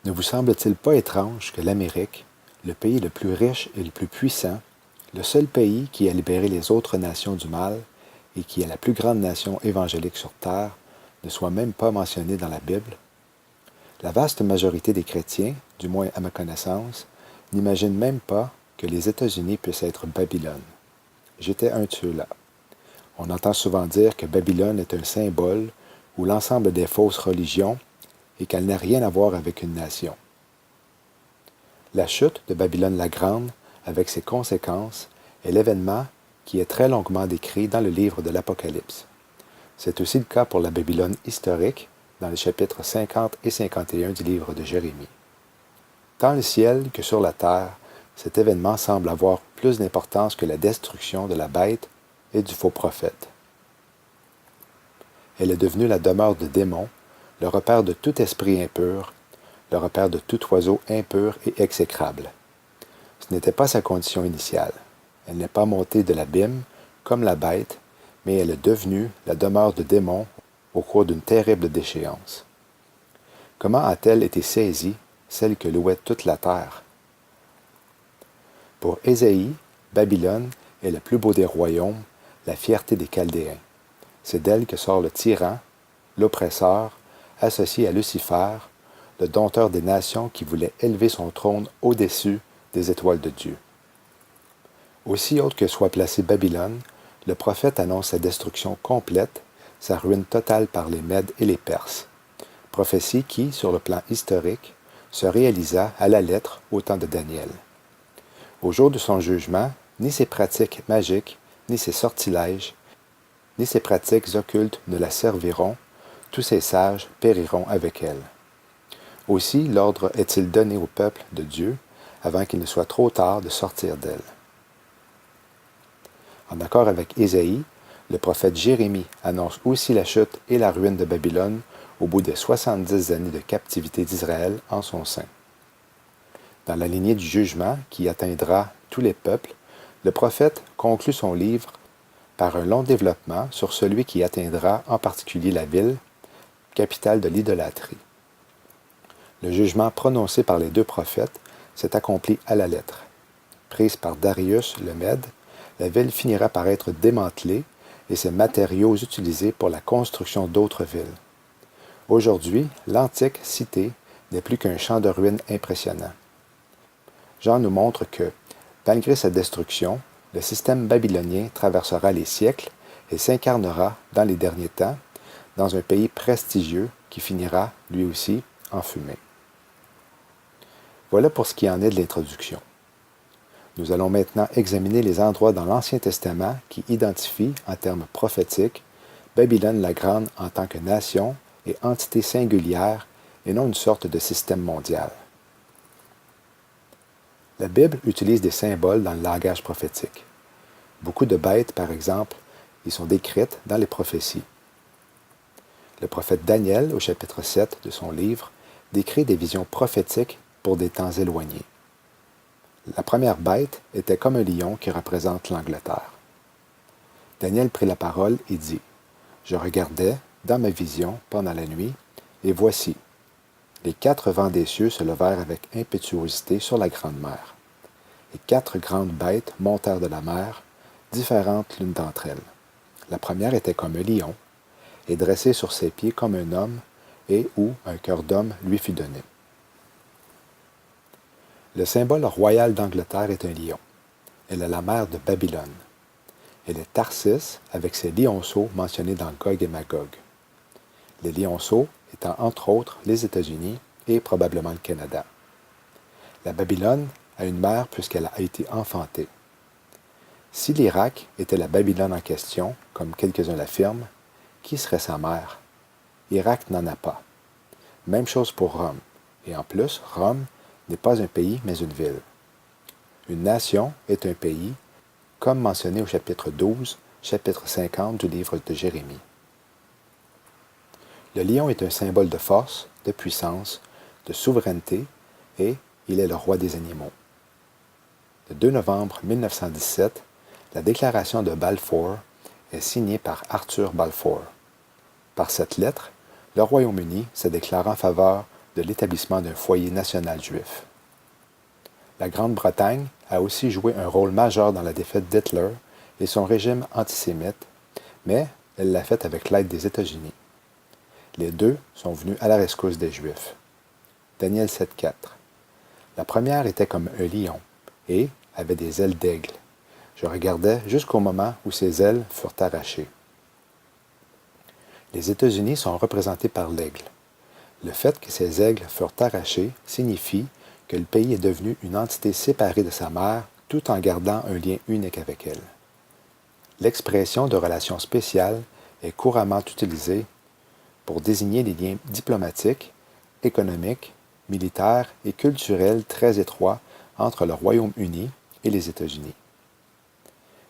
Ne vous semble-t-il pas étrange que l'Amérique, le pays le plus riche et le plus puissant, le seul pays qui a libéré les autres nations du mal et qui est la plus grande nation évangélique sur Terre, ne soit même pas mentionné dans la Bible? La vaste majorité des chrétiens, du moins à ma connaissance, n'imagine même pas que les États-Unis puissent être Babylone. J'étais un de ceux-là. On entend souvent dire que Babylone est un symbole ou l'ensemble des fausses religions et qu'elle n'a rien à voir avec une nation. La chute de Babylone la Grande, avec ses conséquences, est l'événement qui est très longuement décrit dans le livre de l'Apocalypse. C'est aussi le cas pour la Babylone historique, dans les chapitres 50 et 51 du livre de Jérémie. Tant le ciel que sur la terre, cet événement semble avoir plus d'importance que la destruction de la bête et du faux prophète. Elle est devenue la demeure de démons, le repère de tout esprit impur, le repère de tout oiseau impur et exécrable. Ce n'était pas sa condition initiale. Elle n'est pas montée de l'abîme, comme la bête, mais elle est devenue la demeure de démons au cours d'une terrible déchéance. Comment a-t-elle été saisie, celle que louait toute la terre? Pour Ésaïe, Babylone est le plus beau des royaumes, la fierté des Chaldéens. C'est d'elle que sort le tyran, l'oppresseur, associé à Lucifer, le dompteur des nations qui voulait élever son trône au-dessus des étoiles de Dieu. Aussi haute que soit placée Babylone, le prophète annonce sa destruction complète, sa ruine totale par les Mèdes et les Perses. Prophétie qui, sur le plan historique, se réalisa à la lettre au temps de Daniel. Au jour de son jugement, ni ses pratiques magiques, ni ses sortilèges, ni ses pratiques occultes ne la serviront, tous ses sages périront avec elle. Aussi l'ordre est-il donné au peuple de Dieu, avant qu'il ne soit trop tard de sortir d'elle. En accord avec Ésaïe, le prophète Jérémie annonce aussi la chute et la ruine de Babylone au bout de 70 années de captivité d'Israël en son sein. Dans la lignée du jugement qui atteindra tous les peuples, le prophète conclut son livre par un long développement sur celui qui atteindra en particulier la ville, capitale de l'idolâtrie. Le jugement prononcé par les deux prophètes s'est accompli à la lettre. Prise par Darius le Mède, la ville finira par être démantelée et ses matériaux utilisés pour la construction d'autres villes. Aujourd'hui, l'antique cité n'est plus qu'un champ de ruines impressionnant. Jean nous montre que, malgré sa destruction, le système babylonien traversera les siècles et s'incarnera dans les derniers temps dans un pays prestigieux qui finira, lui aussi, en fumée. Voilà pour ce qui en est de l'introduction. Nous allons maintenant examiner les endroits dans l'Ancien Testament qui identifient, en termes prophétiques, Babylone la Grande en tant que nation et entité singulière et non une sorte de système mondial. La Bible utilise des symboles dans le langage prophétique. Beaucoup de bêtes, par exemple, y sont décrites dans les prophéties. Le prophète Daniel, au chapitre 7 de son livre, décrit des visions prophétiques pour des temps éloignés. La première bête était comme un lion qui représente l'Angleterre. Daniel prit la parole et dit, « Je regardais, dans ma vision, pendant la nuit, et voici, les 4 vents des cieux se levèrent avec impétuosité sur la grande mer. Et 4 grandes bêtes montèrent de la mer, différentes l'une d'entre elles. La première était comme un lion, et dressée sur ses pieds comme un homme, et où un cœur d'homme lui fut donné. » Le symbole royal d'Angleterre est un lion. Elle est la mère de Babylone. Elle est Tarsis avec ses lionceaux mentionnés dans Gog et Magog. Les lionceaux étant entre autres les États-Unis et probablement le Canada. La Babylone a une mère puisqu'elle a été enfantée. Si l'Irak était la Babylone en question, comme quelques-uns l'affirment, qui serait sa mère? Irak n'en a pas. Même chose pour Rome. Et en plus, Rome n'est pas un pays, mais une ville. Une nation est un pays, comme mentionné au chapitre 12, chapitre 50 du livre de Jérémie. Le lion est un symbole de force, de puissance, de souveraineté, et il est le roi des animaux. Le 2 novembre 1917, la déclaration de Balfour est signée par Arthur Balfour. Par cette lettre, le Royaume-Uni se déclare en faveur de l'établissement d'un foyer national juif. La Grande-Bretagne a aussi joué un rôle majeur dans la défaite d'Hitler et son régime antisémite, mais elle l'a fait avec l'aide des États-Unis. Les deux sont venus à la rescousse des Juifs. Daniel 7,4. La première était comme un lion et avait des ailes d'aigle. Je regardais jusqu'au moment où ses ailes furent arrachées. Les États-Unis sont représentés par l'aigle. Le fait que ces aigles furent arrachés signifie que le pays est devenu une entité séparée de sa mère tout en gardant un lien unique avec elle. L'expression de relation spéciale est couramment utilisée pour désigner les liens diplomatiques, économiques, militaires et culturels très étroits entre le Royaume-Uni et les États-Unis.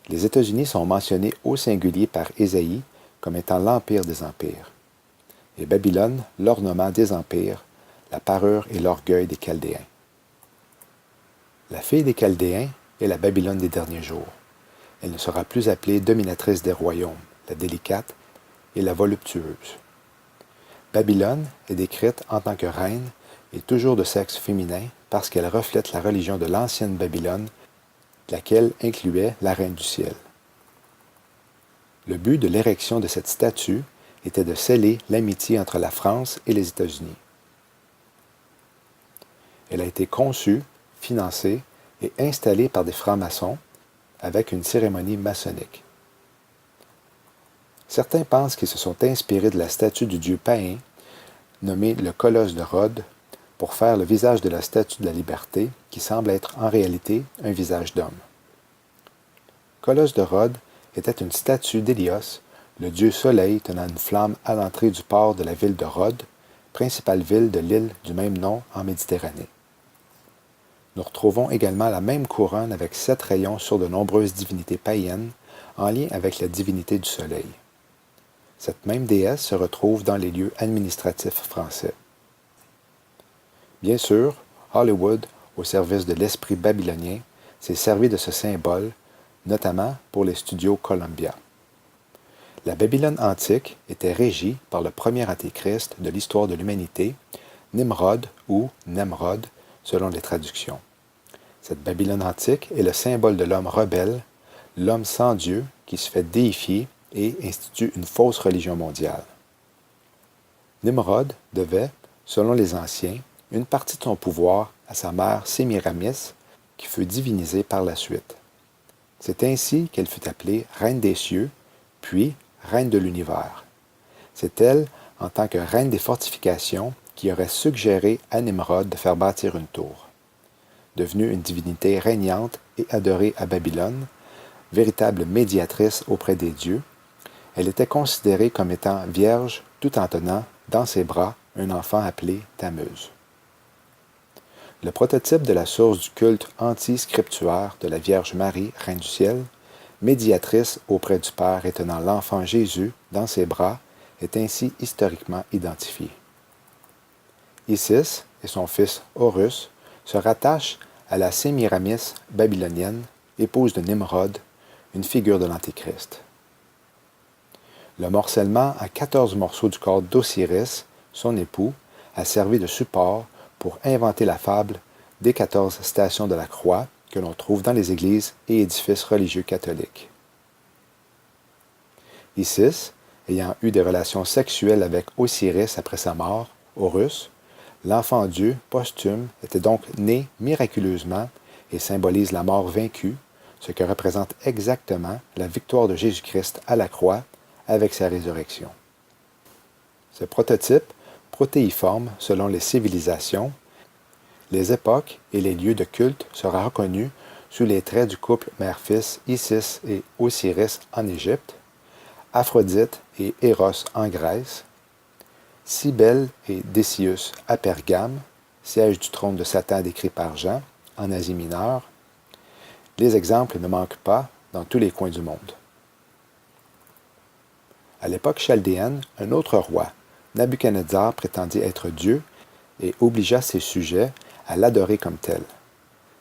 Les États-Unis sont mentionnés au singulier par Ésaïe comme étant l'empire des empires, et Babylone l'ornement des empires, la parure et l'orgueil des Chaldéens. La fille des Chaldéens est la Babylone des derniers jours. Elle ne sera plus appelée dominatrice des royaumes, la délicate et la voluptueuse. Babylone est décrite en tant que reine et toujours de sexe féminin parce qu'elle reflète la religion de l'ancienne Babylone, laquelle incluait la reine du ciel. Le but de l'érection de cette statue était de sceller l'amitié entre la France et les États-Unis. Elle a été conçue, financée et installée par des francs-maçons avec une cérémonie maçonnique. Certains pensent qu'ils se sont inspirés de la statue du dieu païen, nommée le Colosse de Rhodes, pour faire le visage de la statue de la liberté, qui semble être en réalité un visage d'homme. Colosse de Rhodes était une statue d'Hélios, le dieu soleil tenant une flamme à l'entrée du port de la ville de Rhodes, principale ville de l'île du même nom en Méditerranée. Nous retrouvons également la même couronne avec 7 rayons sur de nombreuses divinités païennes, en lien avec la divinité du soleil. Cette même déesse se retrouve dans les lieux administratifs français. Bien sûr, Hollywood, au service de l'esprit babylonien, s'est servi de ce symbole, notamment pour les studios Columbia. La Babylone antique était régie par le premier antéchrist de l'histoire de l'humanité, Nimrod ou Nemrod, selon les traductions. Cette Babylone antique est le symbole de l'homme rebelle, l'homme sans Dieu qui se fait déifier et institue une fausse religion mondiale. Nimrod devait, selon les anciens, une partie de son pouvoir à sa mère Sémiramis, qui fut divinisée par la suite. C'est ainsi qu'elle fut appelée Reine des cieux, puis Reine de l'univers. C'est elle, en tant que reine des fortifications, qui aurait suggéré à Nimrod de faire bâtir une tour. Devenue une divinité régnante et adorée à Babylone, véritable médiatrice auprès des dieux, elle était considérée comme étant vierge tout en tenant dans ses bras un enfant appelé Tammuz. Le prototype de la source du culte anti-scriptuaire de la Vierge Marie, Reine du ciel, médiatrice auprès du Père et tenant l'enfant Jésus dans ses bras, est ainsi historiquement identifié. Isis et son fils Horus se rattachent à la Sémiramis babylonienne, épouse de Nimrod, une figure de l'Antéchrist. Le morcellement à 14 morceaux du corps d'Osiris, son époux, a servi de support pour inventer la fable des 14 stations de la croix que l'on trouve dans les églises et édifices religieux catholiques. Isis, ayant eu des relations sexuelles avec Osiris après sa mort, Horus, l'enfant Dieu posthume était donc né miraculeusement et symbolise la mort vaincue, ce que représente exactement la victoire de Jésus-Christ à la croix avec sa résurrection. Ce prototype, protéiforme selon les civilisations, les époques et les lieux de culte sera reconnu sous les traits du couple mère-fils Isis et Osiris en Égypte, Aphrodite et Éros en Grèce, Cybèle et Décius à Pergame, siège du trône de Satan décrit par Jean, en Asie mineure. Les exemples ne manquent pas dans tous les coins du monde. À l'époque chaldéenne, un autre roi, Nabuchodonosor, prétendit être Dieu et obligea ses sujets à l'adorer comme tel.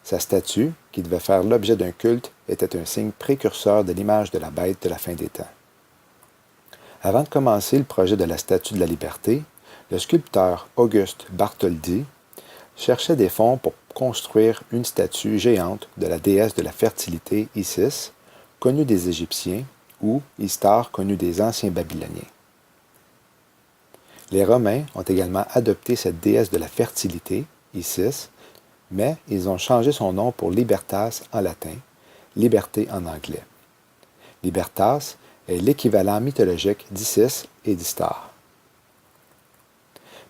Sa statue, qui devait faire l'objet d'un culte, était un signe précurseur de l'image de la bête de la fin des temps. Avant de commencer le projet de la Statue de la Liberté, Le sculpteur Auguste Bartholdi cherchait des fonds pour construire une statue géante de la déesse de la fertilité Isis, connue des Égyptiens, ou Istar, connue des anciens Babyloniens. Les Romains ont également adopté cette déesse de la fertilité, Isis, mais ils ont changé son nom pour Libertas en latin, liberté en anglais. Libertas est l'équivalent mythologique d'Isis et d'Istar.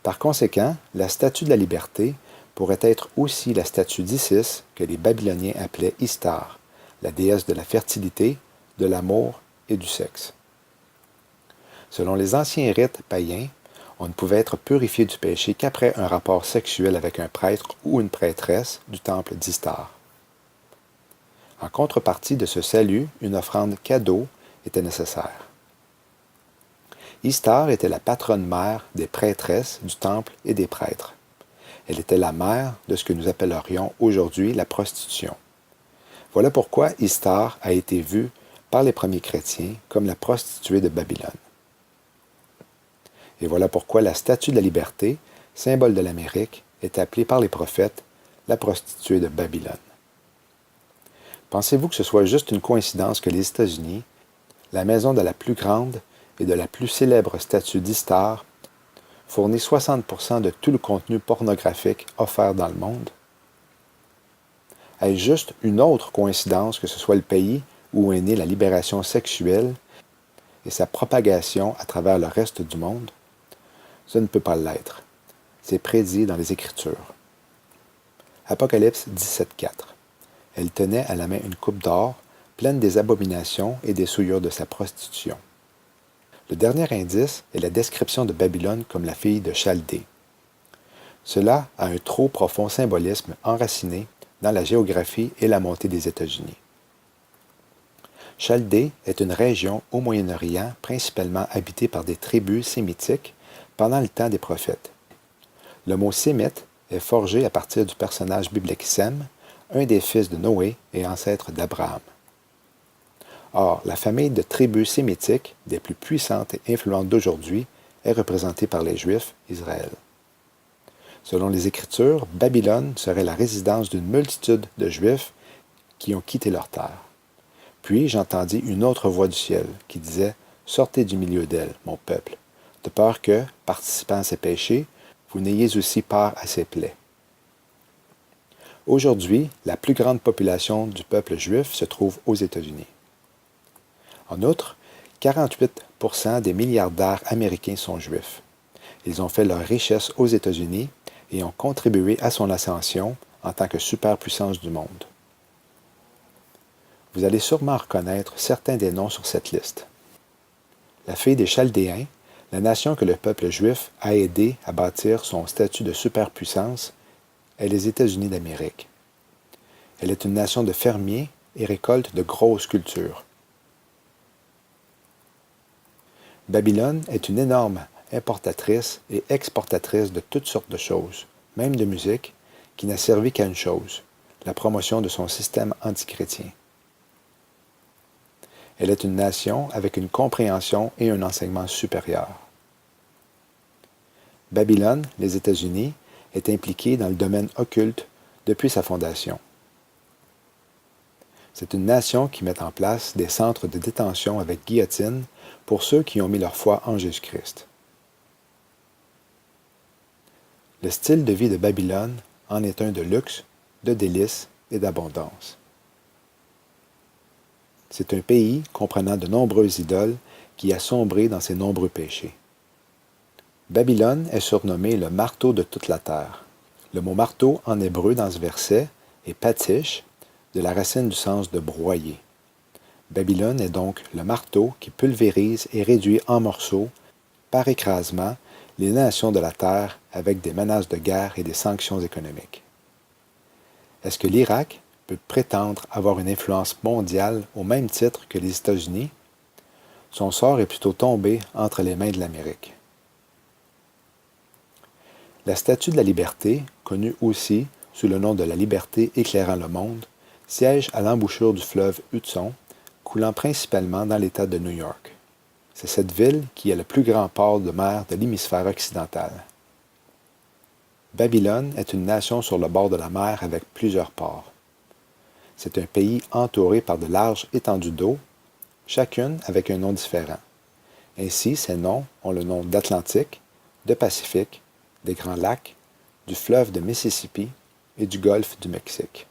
Par conséquent, la statue de la liberté pourrait être aussi la statue d'Isis que les Babyloniens appelaient Istar, la déesse de la fertilité, de l'amour et du sexe. Selon les anciens rites païens, on ne pouvait être purifié du péché qu'après un rapport sexuel avec un prêtre ou une prêtresse du temple d'Istar. En contrepartie de ce salut, une offrande cadeau était nécessaire. Istar était la patronne mère des prêtresses du temple et des prêtres. Elle était la mère de ce que nous appellerions aujourd'hui la prostitution. Voilà pourquoi Istar a été vue par les premiers chrétiens comme la prostituée de Babylone. Et voilà pourquoi la statue de la liberté, symbole de l'Amérique, est appelée par les prophètes la prostituée de Babylone. Pensez-vous que ce soit juste une coïncidence que les États-Unis, la maison de la plus grande et de la plus célèbre statue d'Istar, fournit 60% de tout le contenu pornographique offert dans le monde? Est-ce juste une autre coïncidence que ce soit le pays où est née la libération sexuelle et sa propagation à travers le reste du monde? Ce ne peut pas l'être. C'est prédit dans les Écritures. Apocalypse 17.4. Elle tenait à la main une coupe d'or, pleine des abominations et des souillures de sa prostitution. Le dernier indice est la description de Babylone comme la fille de Chaldée. Cela a un trop profond symbolisme enraciné dans la géographie et la montée des États-Unis. Chaldée est une région au Moyen-Orient principalement habitée par des tribus sémitiques pendant le temps des prophètes. Le mot sémite est forgé à partir du personnage biblique Sem, un des fils de Noé et ancêtre d'Abraham. Or, la famille de tribus sémitiques, des plus puissantes et influentes d'aujourd'hui, est représentée par les Juifs, Israël. Selon les Écritures, Babylone serait la résidence d'une multitude de Juifs qui ont quitté leur terre. Puis j'entendis une autre voix du ciel qui disait « Sortez du milieu d'elle, mon peuple, de peur que, participant à ses péchés, vous n'ayez aussi part à ses plaies. » Aujourd'hui, la plus grande population du peuple juif se trouve aux États-Unis. En outre, 48% des milliardaires américains sont juifs. Ils ont fait leur richesse aux États-Unis et ont contribué à son ascension en tant que superpuissance du monde. Vous allez sûrement reconnaître certains des noms sur cette liste. La fille des Chaldéens, la nation que le peuple juif a aidé à bâtir son statut de superpuissance, est les États-Unis d'Amérique. Elle est une nation de fermiers et récolte de grosses cultures. Babylone est une énorme importatrice et exportatrice de toutes sortes de choses, même de musique, qui n'a servi qu'à une chose, la promotion de son système antichrétien. Elle est une nation avec une compréhension et un enseignement supérieur. Babylone, les États-Unis, est impliquée dans le domaine occulte depuis sa fondation. C'est une nation qui met en place des centres de détention avec guillotine pour ceux qui ont mis leur foi en Jésus-Christ. Le style de vie de Babylone en est un de luxe, de délices et d'abondance. C'est un pays comprenant de nombreuses idoles qui a sombré dans ses nombreux péchés. Babylone est surnommée le marteau de toute la terre. Le mot marteau en hébreu dans ce verset est patish, de la racine du sens de broyer. Babylone est donc le marteau qui pulvérise et réduit en morceaux, par écrasement, les nations de la terre avec des menaces de guerre et des sanctions économiques. Est-ce que l'Irak peut prétendre avoir une influence mondiale au même titre que les États-Unis? Son sort est plutôt tombé entre les mains de l'Amérique. La Statue de la Liberté, connue aussi sous le nom de la Liberté éclairant le monde, siège à l'embouchure du fleuve Hudson, coulant principalement dans l'État de New York. C'est cette ville qui est le plus grand port de mer de l'hémisphère occidental. Babylone est une nation sur le bord de la mer avec plusieurs ports. C'est un pays entouré par de larges étendues d'eau, chacune avec un nom différent. Ainsi, ces noms ont le nom d'Atlantique, de Pacifique, des Grands Lacs, du fleuve de Mississippi et du golfe du Mexique.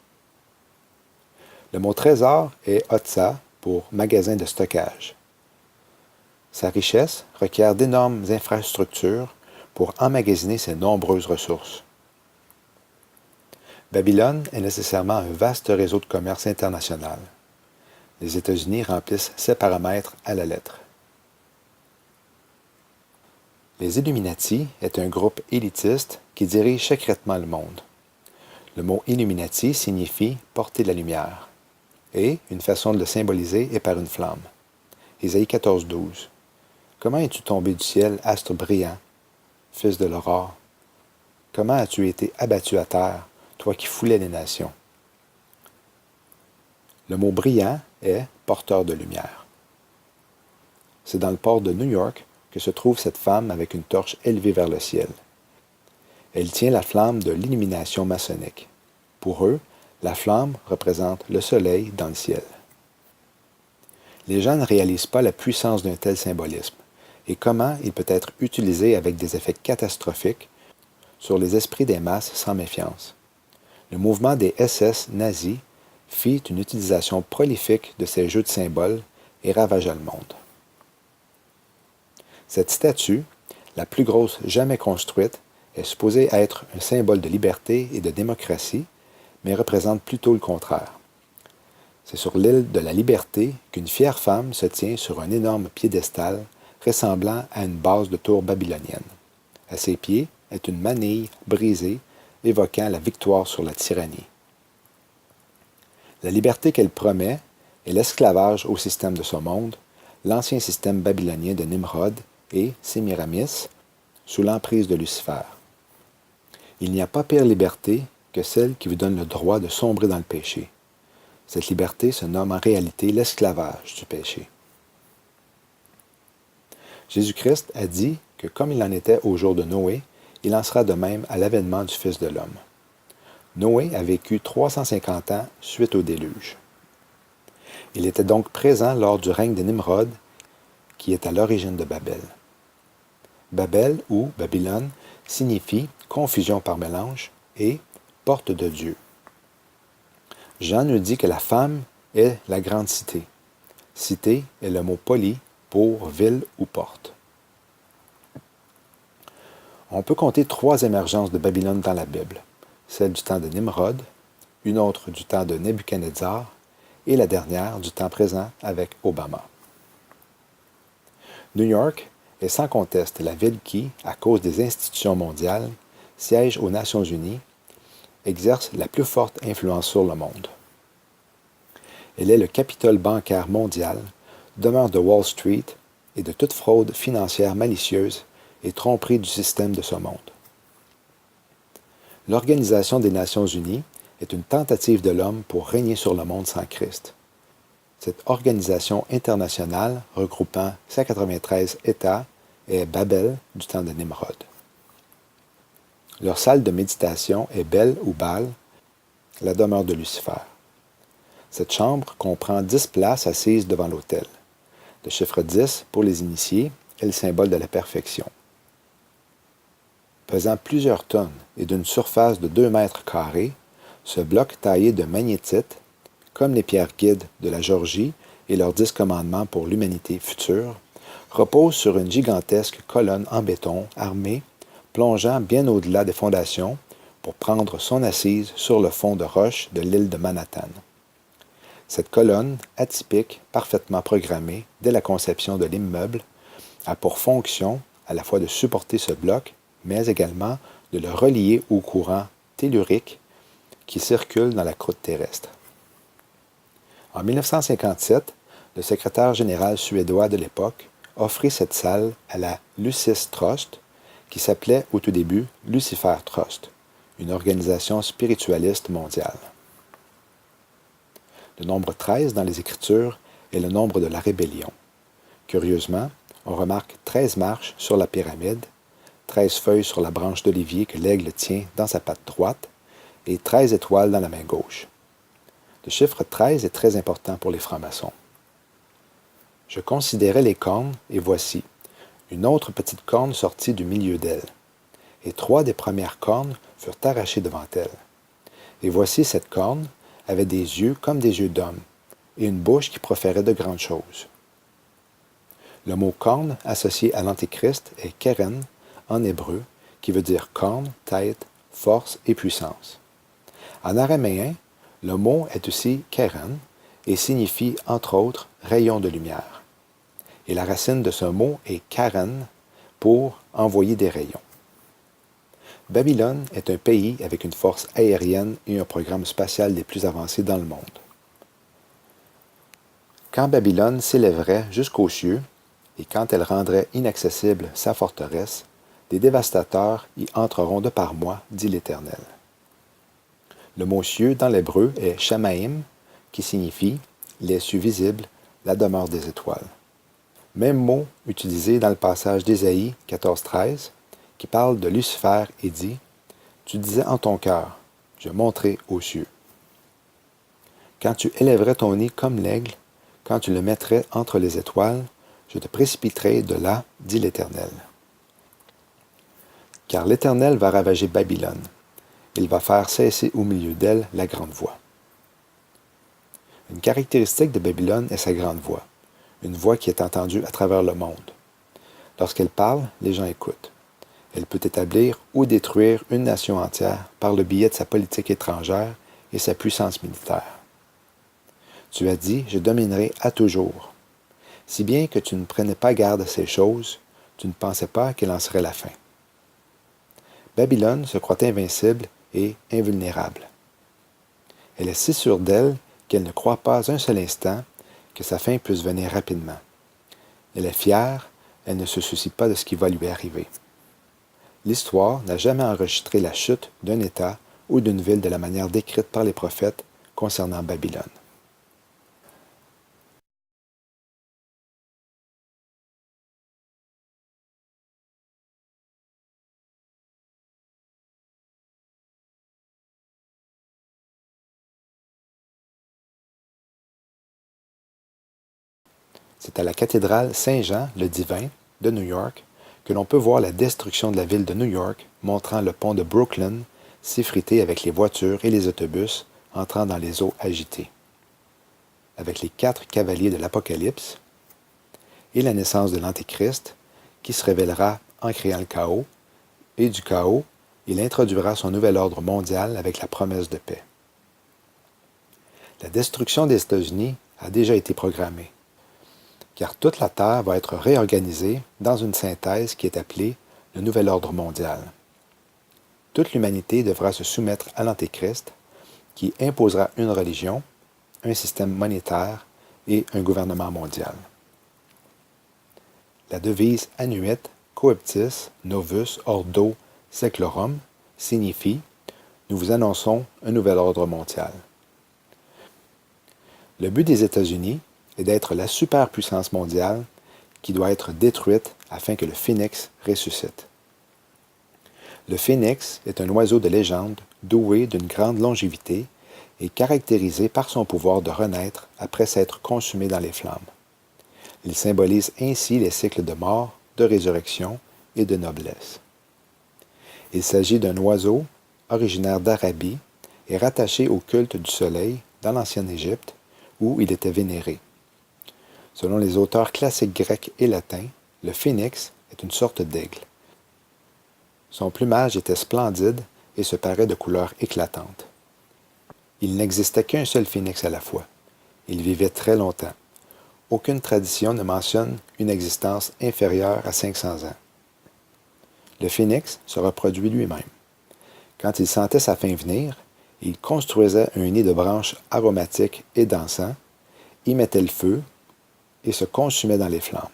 Le mot trésor est Otsa pour magasin de stockage. Sa richesse requiert d'énormes infrastructures pour emmagasiner ses nombreuses ressources. Babylone est nécessairement un vaste réseau de commerce international. Les États-Unis remplissent ces paramètres à la lettre. Les Illuminati est un groupe élitiste qui dirige secrètement le monde. Le mot Illuminati signifie « porter la lumière » et une façon de le symboliser est par une flamme. Ésaïe 14, 12. Comment es-tu tombé du ciel, astre brillant, fils de l'aurore? Comment as-tu été abattu à terre, toi qui foulais les nations? Le mot brillant est porteur de lumière. C'est dans le port de New York que se trouve cette femme avec une torche élevée vers le ciel. Elle tient la flamme de l'illumination maçonnique. Pour eux, la flamme représente le soleil dans le ciel. Les gens ne réalisent pas la puissance d'un tel symbolisme et comment il peut être utilisé avec des effets catastrophiques sur les esprits des masses sans méfiance. Le mouvement des SS nazis fit une utilisation prolifique de ces jeux de symboles et ravagea le monde. Cette statue, la plus grosse jamais construite, est supposée être un symbole de liberté et de démocratie, mais représente plutôt le contraire. C'est sur l'île de la Liberté qu'une fière femme se tient sur un énorme piédestal ressemblant à une base de tour babylonienne. À ses pieds est une manille brisée évoquant la victoire sur la tyrannie. La liberté qu'elle promet est l'esclavage au système de ce monde, l'ancien système babylonien de Nimrod et Sémiramis, sous l'emprise de Lucifer. Il n'y a pas pire liberté que celle qui vous donne le droit de sombrer dans le péché. Cette liberté se nomme en réalité l'esclavage du péché. Jésus-Christ a dit que comme il en était au jour de Noé, il en sera de même à l'avènement du Fils de l'homme. Noé a vécu 350 ans suite au déluge. Il était donc présent lors du règne de Nimrod, qui est à l'origine de Babel. Babel ou Babylone signifie confusion par mélange et porte de Dieu. Jean nous dit que la femme est la grande cité. Cité est le mot poli pour ville ou porte. On peut compter 3 émergences de Babylone dans la Bible, celle du temps de Nimrod, une autre du temps de Nebuchadnezzar et la dernière du temps présent avec Obama. New York est sans conteste la ville qui, à cause des institutions mondiales, siège aux Nations Unies, exerce la plus forte influence sur le monde. Elle est le capitole bancaire mondial, demeure de Wall Street et de toute fraude financière malicieuse et tromperie du système de ce monde. L'Organisation des Nations Unies est une tentative de l'homme pour régner sur le monde sans Christ. Cette organisation internationale, regroupant 193 États, est Babel du temps de Nimrod. Leur salle de méditation est Bel ou Baal, la demeure de Lucifer. Cette chambre comprend 10 places assises devant l'autel. Le chiffre 10, pour les initiés, est le symbole de la perfection. Pesant plusieurs tonnes et d'une surface de 2 mètres carrés, ce bloc taillé de magnétite, comme les pierres guides de la Géorgie et leurs 10 commandements pour l'humanité future, repose sur une gigantesque colonne en béton armée, plongeant bien au-delà des fondations pour prendre son assise sur le fond de roche de l'île de Manhattan. Cette colonne, atypique, parfaitement programmée dès la conception de l'immeuble, a pour fonction à la fois de supporter ce bloc, mais également de le relier au courant tellurique qui circule dans la croûte terrestre. En 1957, le secrétaire général suédois de l'époque offrit cette salle à la Lucis Trust, qui s'appelait au tout début Lucifer Trust, une organisation spiritualiste mondiale. Le nombre 13 dans les Écritures est le nombre de la rébellion. Curieusement, on remarque 13 marches sur la pyramide, 13 feuilles sur la branche d'olivier que l'aigle tient dans sa patte droite et 13 étoiles dans la main gauche. Le chiffre 13 est très important pour les francs-maçons. Je considérais les cornes, et voici, une autre petite corne sortit du milieu d'elle. Et 3 des premières cornes furent arrachées devant elle. Et voici cette corne avait des yeux comme des yeux d'homme, et une bouche qui proférait de grandes choses. Le mot corne associé à l'Antéchrist est keren en hébreu, qui veut dire corne, tête, force et puissance. En araméen, le mot est aussi keren et signifie entre autres rayon de lumière. Et la racine de ce mot est karen pour envoyer des rayons. Babylone est un pays avec une force aérienne et un programme spatial des plus avancés dans le monde. Quand Babylone s'élèverait jusqu'aux cieux, et quand elle rendrait inaccessible sa forteresse, des dévastateurs y entreront de par moi, dit l'Éternel. Le mot cieux dans l'hébreu est shamaïm, qui signifie les cieux visibles, la demeure des étoiles. Même mot utilisé dans le passage d'Ésaïe 14,13, qui parle de Lucifer et dit « Tu disais en ton cœur, je monterai aux cieux. » Quand tu élèverais ton nez comme l'aigle, quand tu le mettrais entre les étoiles, je te précipiterai de là, dit l'Éternel. Car l'Éternel va ravager Babylone. Il va faire cesser au milieu d'elle la grande voix. Une caractéristique de Babylone est sa grande voix, une voix qui est entendue à travers le monde. Lorsqu'elle parle, les gens écoutent. Elle peut établir ou détruire une nation entière par le biais de sa politique étrangère et sa puissance militaire. Tu as dit, je dominerai à toujours. Si bien que tu ne prenais pas garde à ces choses, tu ne pensais pas qu'elle en serait la fin. Babylone se croit invincible et invulnérable. Elle est si sûre d'elle qu'elle ne croit pas un seul instant que sa fin puisse venir rapidement. Elle est fière, elle ne se soucie pas de ce qui va lui arriver. L'histoire n'a jamais enregistré la chute d'un État ou d'une ville de la manière décrite par les prophètes concernant Babylone. C'est à la cathédrale Saint-Jean, le Divin, de New York, que l'on peut voir la destruction de la ville de New York, montrant le pont de Brooklyn s'effriter avec les voitures et les autobus entrant dans les eaux agitées. Avec les 4 cavaliers de l'Apocalypse, et la naissance de l'Antéchrist, qui se révélera en créant le chaos, et du chaos, il introduira son nouvel ordre mondial avec la promesse de paix. La destruction des États-Unis a déjà été programmée, car toute la Terre va être réorganisée dans une synthèse qui est appelée le nouvel ordre mondial. Toute l'humanité devra se soumettre à l'Antéchrist, qui imposera une religion, un système monétaire et un gouvernement mondial. La devise Annuit Coeptis Novus Ordo Seclorum signifie « Nous vous annonçons un nouvel ordre mondial ». Le but des États-Unis est d'être la superpuissance mondiale qui doit être détruite afin que le phénix ressuscite. Le phénix est un oiseau de légende doué d'une grande longévité et caractérisé par son pouvoir de renaître après s'être consumé dans les flammes. Il symbolise ainsi les cycles de mort, de résurrection et de noblesse. Il s'agit d'un oiseau originaire d'Arabie et rattaché au culte du soleil dans l'ancienne Égypte où il était vénéré. Selon les auteurs classiques grecs et latins, le phénix est une sorte d'aigle. Son plumage était splendide et se parait de couleurs éclatantes. Il n'existait qu'un seul phénix à la fois. Il vivait très longtemps. Aucune tradition ne mentionne une existence inférieure à 500 ans. Le phénix se reproduit lui-même. Quand il sentait sa fin venir, il construisait un nid de branches aromatiques et d'encens, y mettait le feu et se consumait dans les flammes.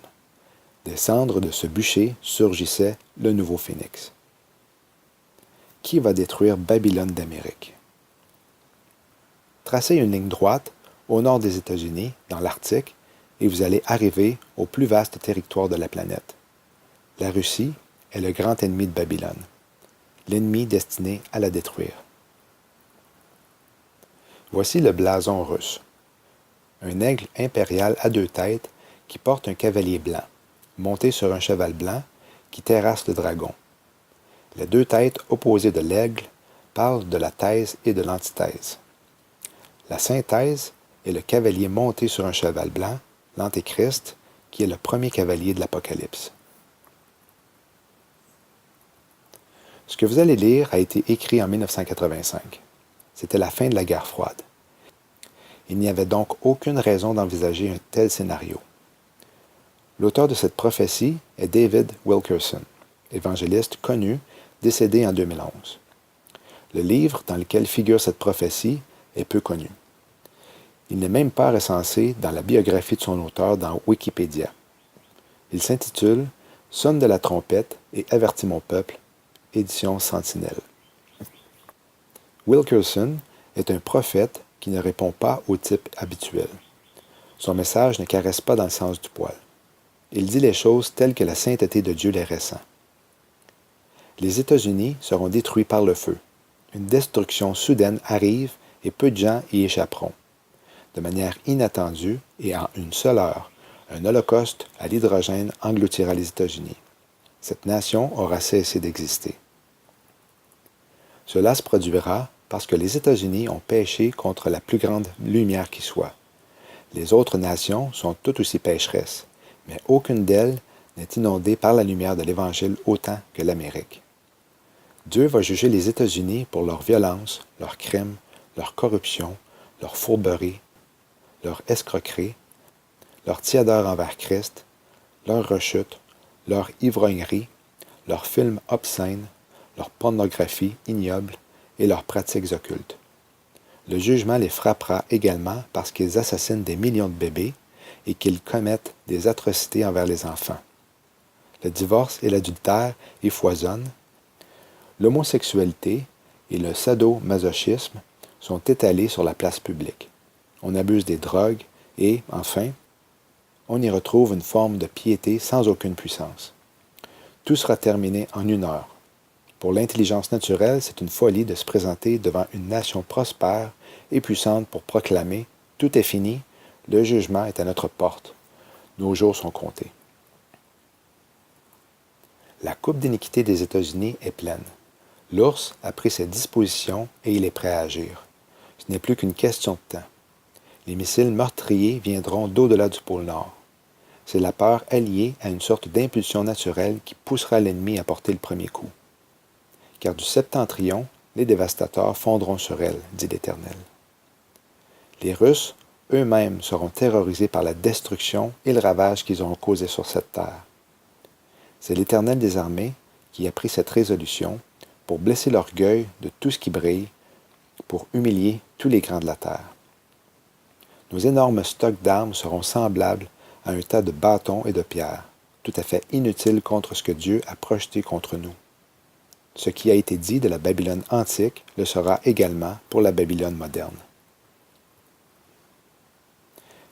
Des cendres de ce bûcher surgissait le nouveau phénix. Qui va détruire Babylone d'Amérique? Tracez une ligne droite au nord des États-Unis, dans l'Arctique, et vous allez arriver au plus vaste territoire de la planète. La Russie est le grand ennemi de Babylone, l'ennemi destiné à la détruire. Voici le blason russe. Un aigle impérial à 2 têtes qui porte un cavalier blanc, monté sur un cheval blanc qui terrasse le dragon. Les 2 têtes opposées de l'aigle parlent de la thèse et de l'antithèse. La synthèse est le cavalier monté sur un cheval blanc, l'Antéchrist, qui est le premier cavalier de l'Apocalypse. Ce que vous allez lire a été écrit en 1985. C'était la fin de la guerre froide. Il n'y avait donc aucune raison d'envisager un tel scénario. L'auteur de cette prophétie est David Wilkerson, évangéliste connu, décédé en 2011. Le livre dans lequel figure cette prophétie est peu connu. Il n'est même pas recensé dans la biographie de son auteur dans Wikipédia. Il s'intitule « Sonne de la trompette et avertis mon peuple », édition Sentinelle. Wilkerson est un prophète qui ne répond pas au type habituel. Son message ne caresse pas dans le sens du poil. Il dit les choses telles que la sainteté de Dieu les ressent. Les États-Unis seront détruits par le feu. Une destruction soudaine arrive et peu de gens y échapperont. De manière inattendue et en une seule heure, un holocauste à l'hydrogène engloutira les États-Unis. Cette nation aura cessé d'exister. Cela se produira parce que les États-Unis ont péché contre la plus grande lumière qui soit. Les autres nations sont toutes aussi pécheresses, mais aucune d'elles n'est inondée par la lumière de l'Évangile autant que l'Amérique. Dieu va juger les États-Unis pour leur violence, leurs crimes, leur corruption, leur fourberie, leur escroquerie, leur tiédeur envers Christ, leur rechute, leur ivrognerie, leurs films obscènes, leur pornographie ignoble et leurs pratiques occultes. Le jugement les frappera également parce qu'ils assassinent des millions de bébés et qu'ils commettent des atrocités envers les enfants. Le divorce et l'adultère y foisonnent. L'homosexualité et le sadomasochisme sont étalés sur la place publique. On abuse des drogues et, enfin, on y retrouve une forme de piété sans aucune puissance. Tout sera terminé en 1 heure. Pour l'intelligence naturelle, c'est une folie de se présenter devant une nation prospère et puissante pour proclamer « Tout est fini, le jugement est à notre porte, nos jours sont comptés ». La coupe d'iniquité des États-Unis est pleine. L'ours a pris ses dispositions et il est prêt à agir. Ce n'est plus qu'une question de temps. Les missiles meurtriers viendront d'au-delà du pôle Nord. C'est la peur alliée à une sorte d'impulsion naturelle qui poussera l'ennemi à porter le premier coup. Car du septentrion, les dévastateurs fondront sur elle, dit l'Éternel. Les Russes, eux-mêmes, seront terrorisés par la destruction et le ravage qu'ils auront causé sur cette terre. C'est l'Éternel des armées qui a pris cette résolution pour blesser l'orgueil de tout ce qui brille, pour humilier tous les grands de la terre. Nos énormes stocks d'armes seront semblables à un tas de bâtons et de pierres, tout à fait inutiles contre ce que Dieu a projeté contre nous. Ce qui a été dit de la Babylone antique le sera également pour la Babylone moderne.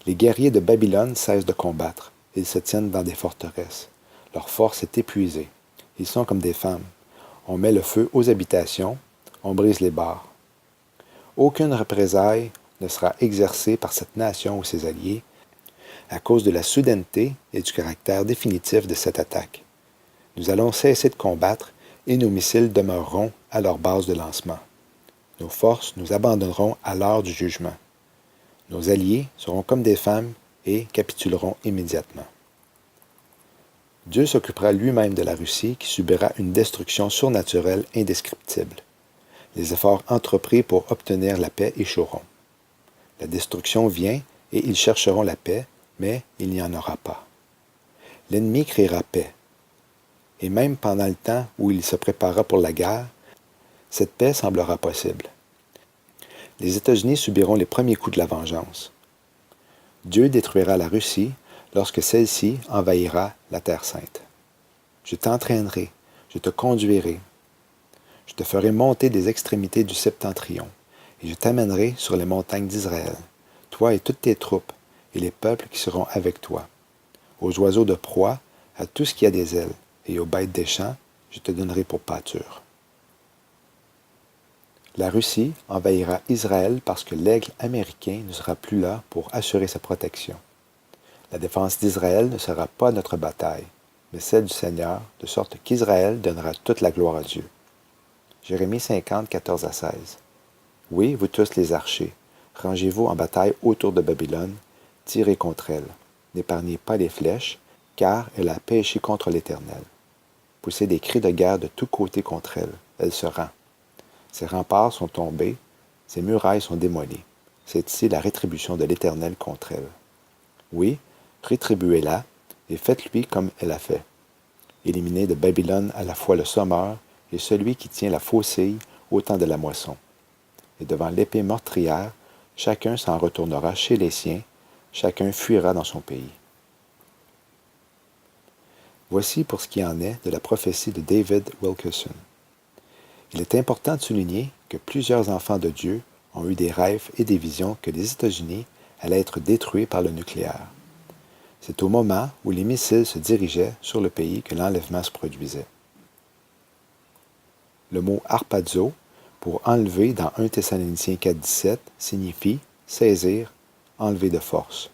Les guerriers de Babylone cessent de combattre. Ils se tiennent dans des forteresses. Leur force est épuisée. Ils sont comme des femmes. On met le feu aux habitations, on brise les barres. Aucune représaille ne sera exercée par cette nation ou ses alliés à cause de la soudaineté et du caractère définitif de cette attaque. Nous allons cesser de combattre et nos missiles demeureront à leur base de lancement. Nos forces nous abandonneront à l'heure du jugement. Nos alliés seront comme des femmes et capituleront immédiatement. Dieu s'occupera lui-même de la Russie qui subira une destruction surnaturelle indescriptible. Les efforts entrepris pour obtenir la paix échoueront. La destruction vient et ils chercheront la paix, mais il n'y en aura pas. L'ennemi criera paix. Et même pendant le temps où il se préparera pour la guerre, cette paix semblera possible. Les États-Unis subiront les premiers coups de la vengeance. Dieu détruira la Russie lorsque celle-ci envahira la Terre sainte. Je t'entraînerai, je te conduirai, je te ferai monter des extrémités du septentrion, et je t'amènerai sur les montagnes d'Israël, toi et toutes tes troupes, et les peuples qui seront avec toi. Aux oiseaux de proie, à tout ce qui a des ailes, et aux bêtes des champs, je te donnerai pour pâture. La Russie envahira Israël parce que l'aigle américain ne sera plus là pour assurer sa protection. La défense d'Israël ne sera pas notre bataille, mais celle du Seigneur, de sorte qu'Israël donnera toute la gloire à Dieu. Jérémie 50, 14 à 16. Oui, vous tous les archers, rangez-vous en bataille autour de Babylone, tirez contre elle. N'épargnez pas les flèches, car elle a péché contre l'Éternel. Poussez des cris de guerre de tous côtés contre elle, elle se rend. Ses remparts sont tombés, ses murailles sont démolies. C'est ici la rétribution de l'Éternel contre elle. Oui, rétribuez-la, et faites-lui comme elle a fait. Éliminez de Babylone à la fois le sommeur et celui qui tient la faucille au temps de la moisson. Et devant l'épée meurtrière, chacun s'en retournera chez les siens, chacun fuira dans son pays. Voici pour ce qui en est de la prophétie de David Wilkerson. Il est important de souligner que plusieurs enfants de Dieu ont eu des rêves et des visions que les États-Unis allaient être détruits par le nucléaire. C'est au moment où les missiles se dirigeaient sur le pays que l'enlèvement se produisait. Le mot harpazo, pour enlever dans 1 Thessaloniciens 4,17, signifie saisir, enlever de force.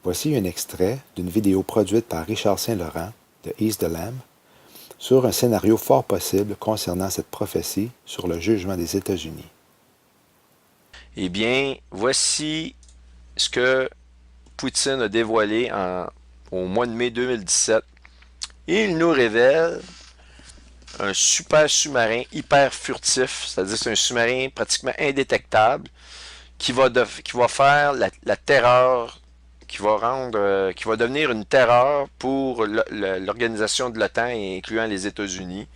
Voici un extrait d'une vidéo produite par Richard Saint-Laurent de East the Lamb sur un scénario fort possible concernant cette prophétie sur le jugement des États-Unis. Eh bien, voici ce que Poutine a dévoilé au mois de mai 2017. Il nous révèle un super sous-marin hyper furtif, c'est-à-dire c'est un sous-marin pratiquement indétectable qui va faire la terreur, qui va devenir une terreur pour l'organisation de l'OTAN, incluant les États-Unis.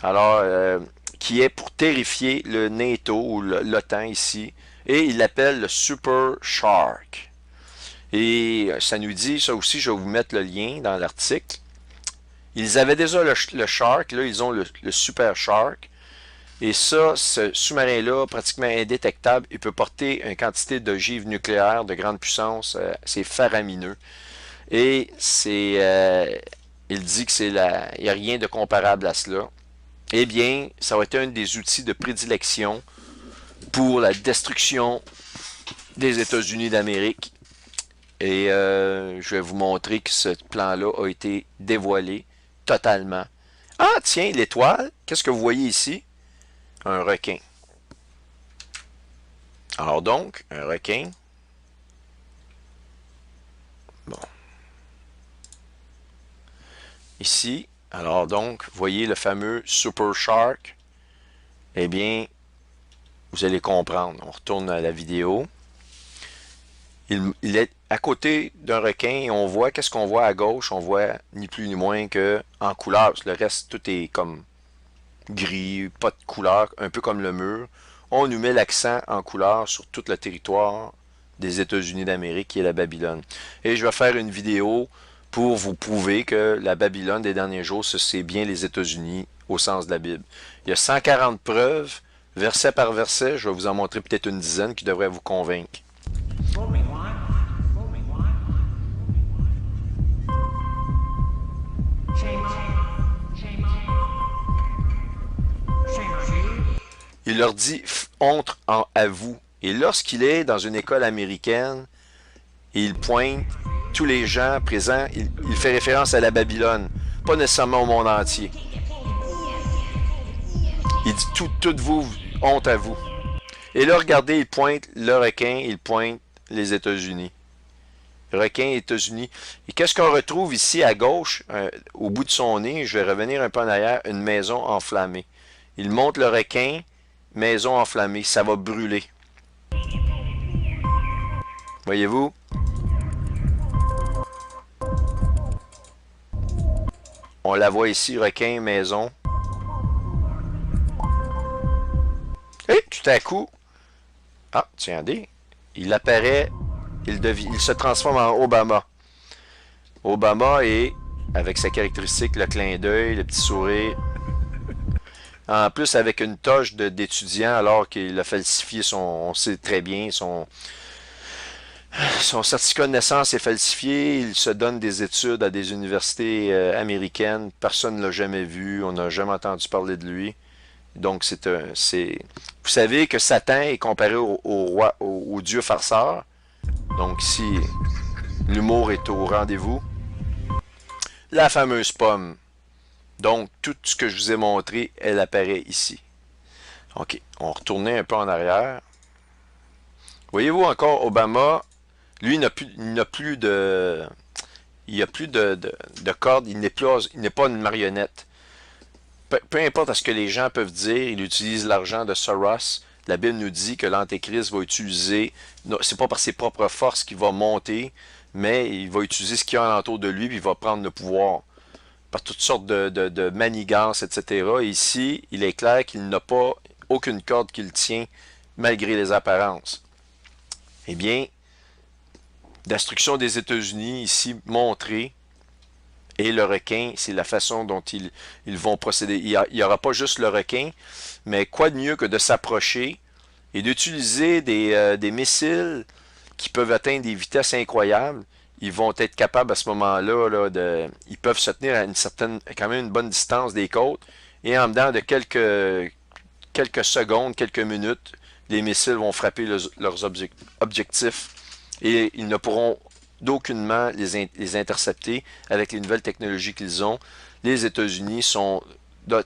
Alors, qui est pour terrifier le NATO ou l'OTAN ici, et il l'appelle le Super Shark. Et ça nous dit, ça aussi, je vais vous mettre le lien dans l'article. Ils avaient déjà le Shark, là ils ont le Super Shark. Et ça, ce sous-marin-là, pratiquement indétectable, il peut porter une quantité d'ogives nucléaires de grande puissance, c'est faramineux. Et il dit que il n'y a rien de comparable à cela. Eh bien, ça va être un des outils de prédilection pour la destruction des États-Unis d'Amérique. Et je vais vous montrer que ce plan-là a été dévoilé totalement. Ah, tiens, l'étoile, qu'est-ce que vous voyez ici? Un requin. Alors donc, un requin. Bon. Ici, alors donc, voyez le fameux Super Shark. Eh bien, vous allez comprendre. On retourne à la vidéo. Il est à côté d'un requin et on voit, qu'est-ce qu'on voit à gauche? On voit ni plus ni moins que en couleur. Le reste, tout est comme gris, pas de couleur, un peu comme le mur. On nous met l'accent en couleur sur tout le territoire des États-Unis d'Amérique qui est la Babylone. Et je vais faire une vidéo pour vous prouver que la Babylone des derniers jours, c'est bien les États-Unis au sens de la Bible. Il y a 140 preuves, verset par verset. Je vais vous en montrer peut-être une dizaine qui devraient vous convaincre. Il leur dit honte à vous. Et lorsqu'il est dans une école américaine, il pointe tous les gens présents, il fait référence à la Babylone, pas nécessairement au monde entier. Il dit toutes vous, honte à vous. Et là, regardez, il pointe le requin, il pointe les États-Unis. Requin, États-Unis. Et qu'est-ce qu'on retrouve ici à gauche, au bout de son nez, je vais revenir un peu en arrière, une maison enflammée. Il montre le requin, maison enflammée, ça va brûler. Voyez-vous? On la voit ici, requin, maison. Et tout à coup, ah, tiens, il apparaît, il se transforme en Obama. Obama est, avec sa caractéristique, le clin d'œil, le petit sourire. En plus, avec une toge d'étudiant, alors qu'il a falsifié on sait très bien, Son certificat de naissance est falsifié. Il se donne des études à des universités américaines. Personne ne l'a jamais vu. On n'a jamais entendu parler de lui. Donc, vous savez que Satan est comparé au roi, au dieu farceur. Donc, si l'humour est au rendez-vous, la fameuse pomme. Donc, tout ce que je vous ai montré, elle apparaît ici. OK, on retournait un peu en arrière. Voyez-vous encore Obama, lui, il n'a plus de, il a plus de corde, il n'est pas une marionnette. Peu importe ce que les gens peuvent dire, il utilise l'argent de Soros. La Bible nous dit que l'Antéchrist va utiliser, c'est pas par ses propres forces qu'il va monter, mais il va utiliser ce qu'il y a alentour de lui, puis il va prendre le pouvoir par toutes sortes de manigances, etc. Et ici, il est clair qu'il n'a pas aucune corde qui le tient, malgré les apparences. Eh bien, destruction des États-Unis, ici montrée, et le requin, c'est la façon dont ils vont procéder. Il n'y aura pas juste le requin, mais quoi de mieux que de s'approcher et d'utiliser des missiles qui peuvent atteindre des vitesses incroyables. Ils vont être capables à ce moment-là, ils peuvent se tenir à quand même une bonne distance des côtes, et en dedans de quelques secondes, quelques minutes, les missiles vont frapper leurs objectifs et ils ne pourront d'aucunement les intercepter avec les nouvelles technologies qu'ils ont. Les États-Unis sont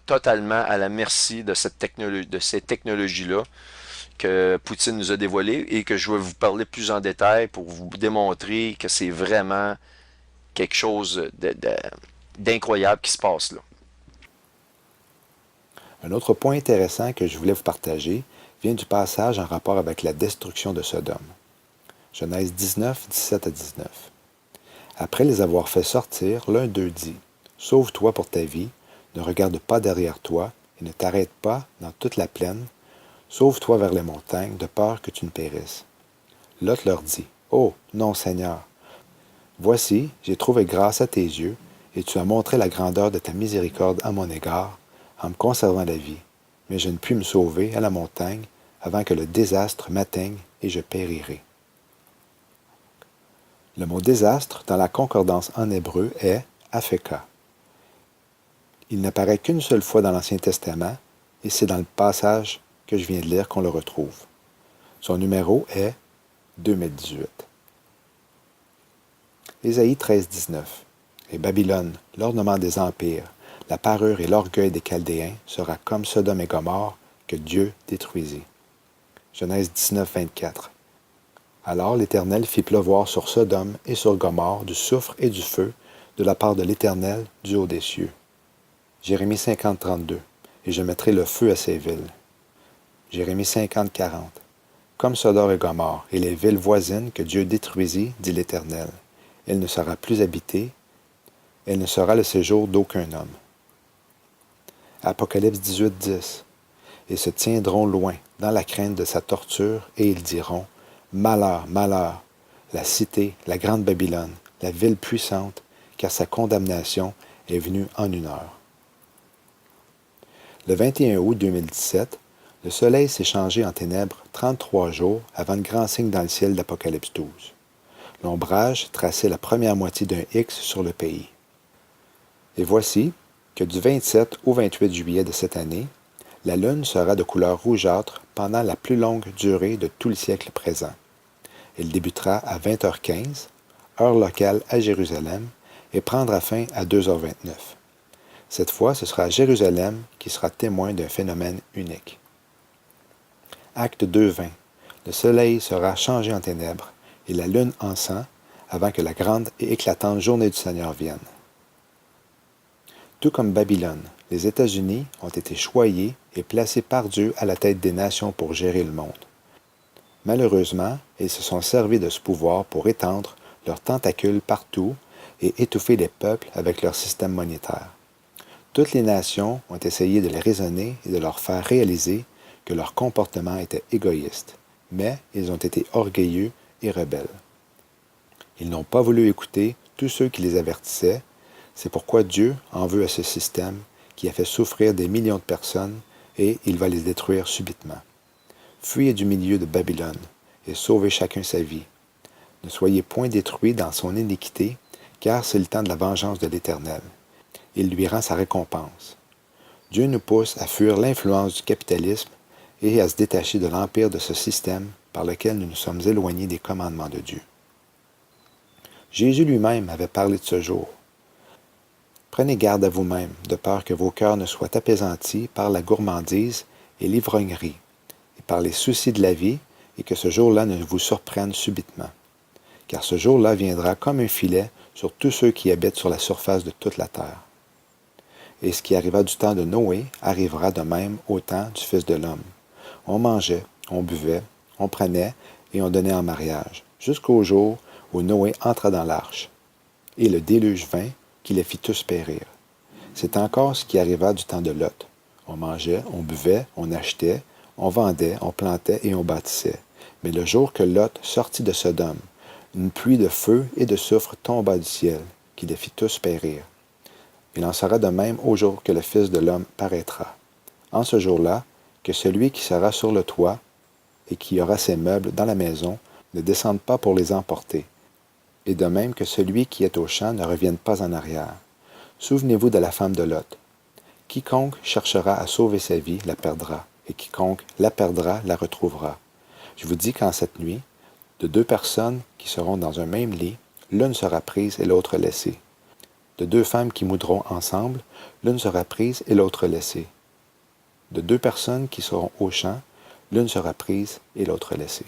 totalement à la merci de ces technologies-là que Poutine nous a dévoilées et que je vais vous parler plus en détail pour vous démontrer que c'est vraiment quelque chose d'incroyable qui se passe là. Un autre point intéressant que je voulais vous partager vient du passage en rapport avec la destruction de Sodome. Genèse 19, 17 à 19. Après les avoir fait sortir, l'un d'eux dit, « Sauve-toi pour ta vie, ne regarde pas derrière toi, et ne t'arrête pas dans toute la plaine. Sauve-toi vers les montagnes, de peur que tu ne périsses. » Lot leur dit, « Oh, non, Seigneur. Voici, j'ai trouvé grâce à tes yeux, et tu as montré la grandeur de ta miséricorde à mon égard, en me conservant la vie. Mais je ne puis me sauver à la montagne avant que le désastre m'atteigne et je périrai. » Le mot désastre dans la concordance en hébreu est Afeka. Il n'apparaît qu'une seule fois dans l'Ancien Testament, et c'est dans le passage que je viens de lire qu'on le retrouve. Son numéro est 2018. Ésaïe 13, 19. Et Babylone, l'ornement des empires, la parure et l'orgueil des Chaldéens sera comme Sodome et Gomorrhe que Dieu détruisit. Genèse 19, 24. Alors l'Éternel fit pleuvoir sur Sodome et sur Gomorrhe du soufre et du feu de la part de l'Éternel du haut des cieux. Jérémie 50, 32. Et je mettrai le feu à ces villes. Jérémie 50, 40. Comme Sodome et Gomorrhe et les villes voisines que Dieu détruisit, dit l'Éternel. Elle ne sera plus habitée, elle ne sera le séjour d'aucun homme. Apocalypse 18, 10. Et se tiendront loin, dans la crainte de sa torture, et ils diront, Malheur, malheur, la cité, la grande Babylone, la ville puissante, car sa condamnation est venue en une heure. Le 21 août 2017, le soleil s'est changé en ténèbres 33 jours avant le grand signe dans le ciel d'Apocalypse 12. L'ombrage traçait la première moitié d'un X sur le pays. Et voici que du 27 au 28 juillet de cette année, la lune sera de couleur rougeâtre pendant la plus longue durée de tout le siècle présent. Elle débutera à 20h15, heure locale à Jérusalem, et prendra fin à 2h29. Cette fois, ce sera Jérusalem qui sera témoin d'un phénomène unique. Acte 2.20. Le soleil sera changé en ténèbres, et la lune en sang, avant que la grande et éclatante journée du Seigneur vienne. Tout comme Babylone, les États-Unis ont été choyés et placés par Dieu à la tête des nations pour gérer le monde. Malheureusement, ils se sont servis de ce pouvoir pour étendre leurs tentacules partout et étouffer les peuples avec leur système monétaire. Toutes les nations ont essayé de les raisonner et de leur faire réaliser que leur comportement était égoïste, mais ils ont été orgueilleux et rebelles. Ils n'ont pas voulu écouter tous ceux qui les avertissaient. C'est pourquoi Dieu en veut à ce système qui a fait souffrir des millions de personnes et il va les détruire subitement. Fuyez du milieu de Babylone et sauvez chacun sa vie. Ne soyez point détruits dans son iniquité, car c'est le temps de la vengeance de l'Éternel. Il lui rend sa récompense. Dieu nous pousse à fuir l'influence du capitalisme et à se détacher de l'empire de ce système par lequel nous nous sommes éloignés des commandements de Dieu. Jésus lui-même avait parlé de ce jour. Prenez garde à vous-même, de peur que vos cœurs ne soient apaisantis par la gourmandise et l'ivrognerie, et par les soucis de la vie, et que ce jour-là ne vous surprenne subitement. Car ce jour-là viendra comme un filet sur tous ceux qui habitent sur la surface de toute la terre. Et ce qui arriva du temps de Noé arrivera de même au temps du Fils de l'homme. On mangeait, on buvait, on prenait et on donnait en mariage, jusqu'au jour où Noé entra dans l'arche. Et le déluge vint, qui les fit tous périr. C'est encore ce qui arriva du temps de Lot. On mangeait, on buvait, on achetait, on vendait, on plantait et on bâtissait. Mais le jour que Lot sortit de Sodome, une pluie de feu et de soufre tomba du ciel, qui les fit tous périr. Il en sera de même au jour que le Fils de l'homme paraîtra. En ce jour-là, que celui qui sera sur le toit et qui aura ses meubles dans la maison ne descende pas pour les emporter, et de même que celui qui est au champ ne revienne pas en arrière. Souvenez-vous de la femme de Lot. Quiconque cherchera à sauver sa vie la perdra, et quiconque la perdra la retrouvera. Je vous dis qu'en cette nuit, de deux personnes qui seront dans un même lit, l'une sera prise et l'autre laissée. De deux femmes qui moudront ensemble, l'une sera prise et l'autre laissée. De deux personnes qui seront au champ, l'une sera prise et l'autre laissée.